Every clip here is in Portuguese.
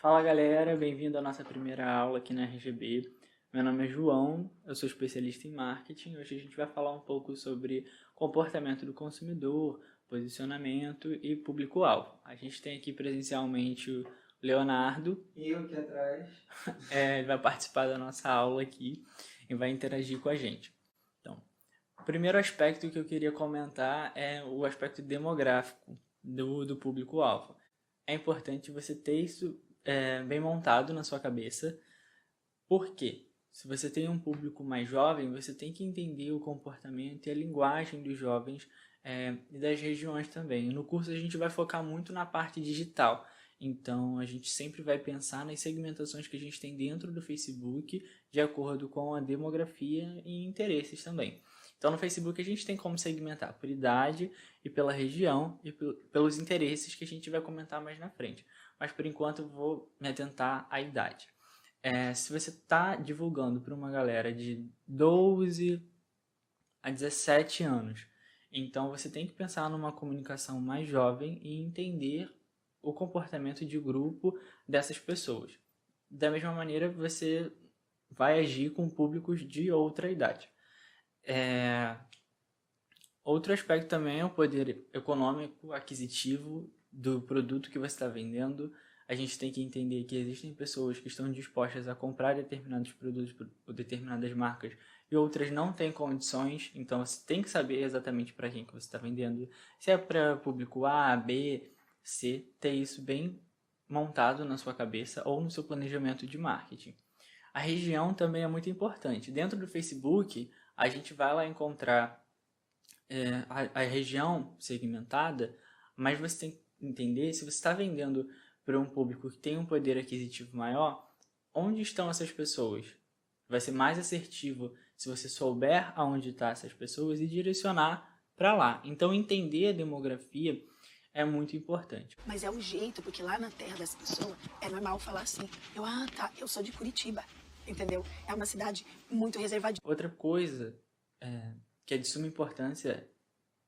Fala galera, bem-vindo à nossa primeira aula aqui na RGB. Meu nome é João, eu sou especialista em marketing. Hoje a gente vai falar um pouco sobre comportamento do consumidor, posicionamento e público-alvo. A gente tem aqui presencialmente o Leonardo. E eu aqui atrás. Ele vai participar da nossa aula aqui e vai interagir com a gente. Então, o primeiro aspecto que eu queria comentar é o aspecto demográfico do público-alvo. É importante você ter isso bem montado na sua cabeça. Por quê? Se você tem um público mais jovem, você tem que entender o comportamento e a linguagem dos jovens e das regiões também. No curso a gente vai focar muito na parte digital. Então a gente sempre vai pensar nas segmentações que a gente tem dentro do Facebook, de acordo com a demografia e interesses também. Então no Facebook a gente tem como segmentar por idade e pela região e pelos interesses que a gente vai comentar mais na frente. Mas por enquanto eu vou me atentar à idade. Se você está divulgando para uma galera de 12 a 17 anos, então você tem que pensar numa comunicação mais jovem e entender o comportamento de grupo dessas pessoas. Da mesma maneira, você vai agir com públicos de outra idade. Outro aspecto também é o poder econômico, aquisitivo do produto que você está vendendo. A gente tem que entender que existem pessoas que estão dispostas a comprar determinados produtos ou determinadas marcas e outras não têm condições, então você tem que saber exatamente para quem que você está vendendo. Se é para público A, B, C, ter isso bem montado na sua cabeça ou no seu planejamento de marketing. A região também é muito importante. Dentro do Facebook, a gente vai lá encontrar a região segmentada, mas você tem que entender se você está vendendo para um público que tem um poder aquisitivo maior, onde estão essas pessoas? Vai ser mais assertivo se você souber aonde estão essas pessoas e direcionar para lá. Então, entender a demografia é muito importante. Mas é um jeito, porque lá na terra das pessoas é normal falar assim, eu sou de Curitiba, entendeu? É uma cidade muito reservadinha. Outra coisa que é de suma importância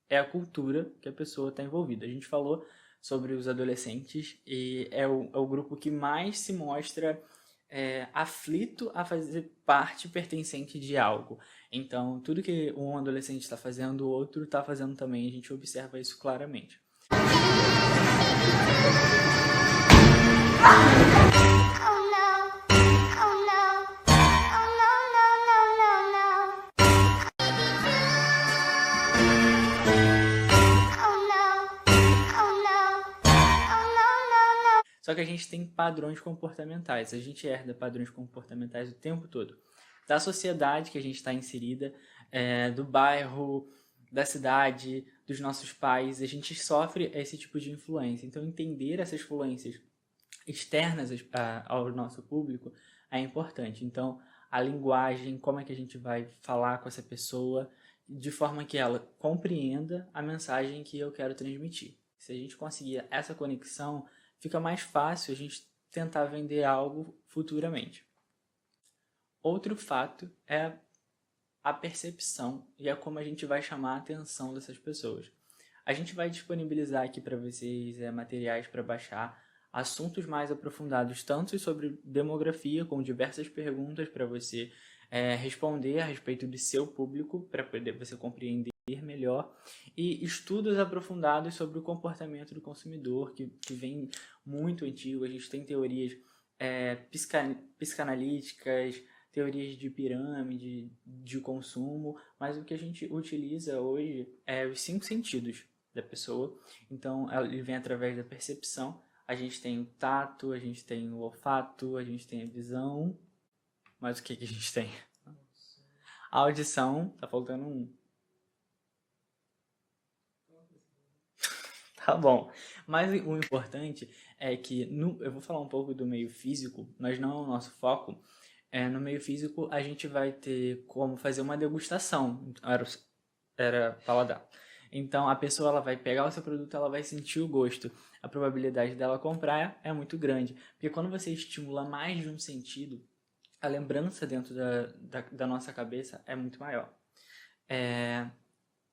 é a cultura que a pessoa está envolvida. A gente falou sobre os adolescentes e é o grupo que mais se mostra aflito a fazer parte pertencente de algo. Então, tudo que um adolescente está fazendo, o outro está fazendo também. A gente observa isso claramente. Só que a gente tem padrões comportamentais, a gente herda padrões comportamentais o tempo todo. Da sociedade que a gente está inserida, do bairro, da cidade, dos nossos pais, a gente sofre esse tipo de influência. Então, entender essas influências externas ao nosso público é importante. Então, a linguagem, como é que a gente vai falar com essa pessoa, de forma que ela compreenda a mensagem que eu quero transmitir. Se a gente conseguir essa conexão, fica mais fácil a gente tentar vender algo futuramente. Outro fato é a percepção e é como a gente vai chamar a atenção dessas pessoas. A gente vai disponibilizar aqui para vocês materiais para baixar, assuntos mais aprofundados, tanto sobre demografia, com diversas perguntas para você responder a respeito do seu público, para poder você compreender melhor, e estudos aprofundados sobre o comportamento do consumidor, que vem muito antigo. A gente tem teorias psicanalíticas, teorias de pirâmide, de consumo, mas o que a gente utiliza hoje é os 5 sentidos da pessoa. Então, ele vem através da percepção. A gente tem o tato, a gente tem o olfato, a gente tem a visão. Mas o que a gente tem? A audição, tá faltando um. Tá bom. Mas o importante é que, eu vou falar um pouco do meio físico, mas não é o nosso foco. No meio físico, a gente vai ter como fazer uma degustação. Era paladar. Então, a pessoa ela vai pegar o seu produto, ela vai sentir o gosto. A probabilidade dela comprar é muito grande. Porque quando você estimula mais de um sentido, a lembrança dentro da nossa cabeça é muito maior.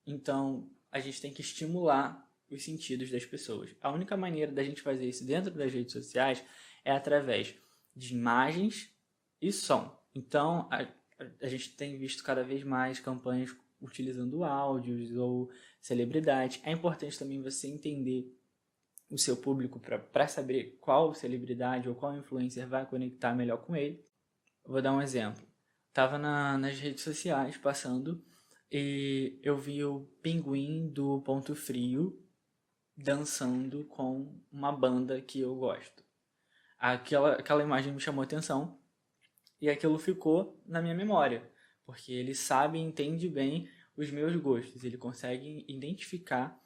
Então, a gente tem que estimular os sentidos das pessoas. A única maneira da gente fazer isso dentro das redes sociais é através de imagens e som. Então, a gente tem visto cada vez mais campanhas utilizando áudios ou celebridades. É importante também você entender o seu público para saber qual celebridade ou qual influencer vai conectar melhor com ele. Vou dar um exemplo. Estava nas redes sociais passando e eu vi o Pinguim do Ponto Frio dançando com uma banda que eu gosto. Aquela imagem me chamou atenção e aquilo ficou na minha memória, porque ele sabe e entende bem os meus gostos. Ele consegue identificar,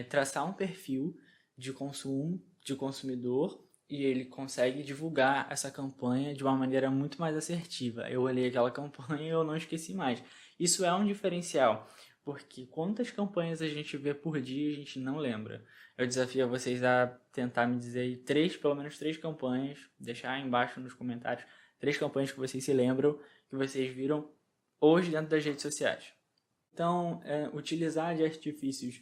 traçar um perfil de consumo, de consumidor, e ele consegue divulgar essa campanha de uma maneira muito mais assertiva. Eu olhei aquela campanha e eu não esqueci mais. Isso é um diferencial, porque quantas campanhas a gente vê por dia e a gente não lembra. Eu desafio a vocês a tentar me dizer aí pelo menos 3 campanhas, deixar aí embaixo nos comentários 3 campanhas que vocês se lembram, que vocês viram hoje dentro das redes sociais. Então, utilizar de artifícios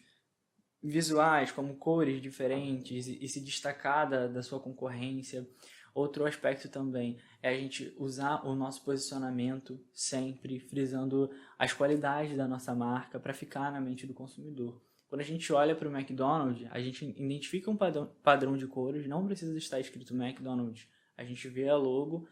visuais, como cores diferentes, e se destacar da sua concorrência. Outro aspecto também é a gente usar o nosso posicionamento sempre, frisando as qualidades da nossa marca para ficar na mente do consumidor. Quando a gente olha para o McDonald's, a gente identifica um padrão de cores, não precisa estar escrito McDonald's. A gente vê a logo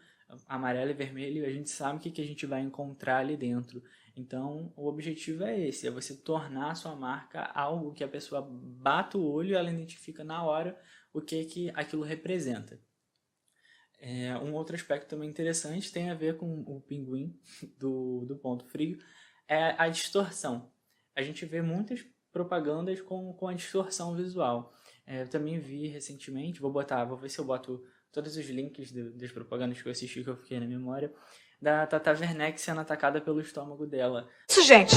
amarelo e vermelho e a gente sabe o que a gente vai encontrar ali dentro. Então, o objetivo é esse, é você tornar a sua marca algo que a pessoa bata o olho e ela identifica na hora o que aquilo representa. Um outro aspecto também interessante tem a ver com o Pinguim do Ponto Frio, é a distorção. A gente vê muitas propagandas com a distorção visual. Eu também vi recentemente, vou ver se eu boto todos os links das propagandas que eu assisti, que eu fiquei na memória, da Tata Werneck sendo atacada pelo estômago dela. Isso, gente.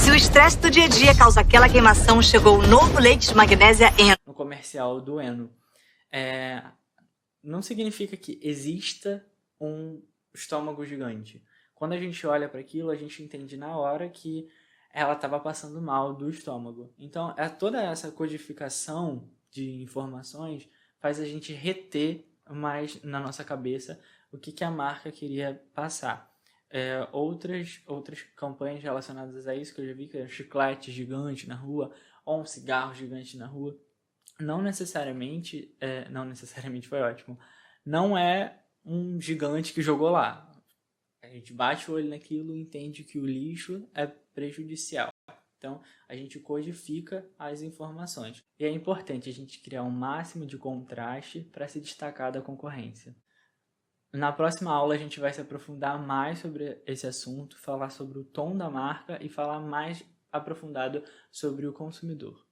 Se o estresse do dia a dia causa aquela queimação, chegou o novo leite de magnésia Eno. No comercial do Eno. Não significa que exista um estômago gigante. Quando a gente olha para aquilo, a gente entende na hora que ela estava passando mal do estômago. Então, toda essa codificação de informações faz a gente reter mais na nossa cabeça o que a marca queria passar. Outras campanhas relacionadas a isso que eu já vi, que é um chiclete gigante na rua, ou um cigarro gigante na rua, não necessariamente foi ótimo, não é um gigante que jogou lá. A gente bate o olho naquilo e entende que o lixo é prejudicial. Então, a gente codifica as informações. E é importante a gente criar um máximo de contraste para se destacar da concorrência. Na próxima aula, a gente vai se aprofundar mais sobre esse assunto, falar sobre o tom da marca e falar mais aprofundado sobre o consumidor.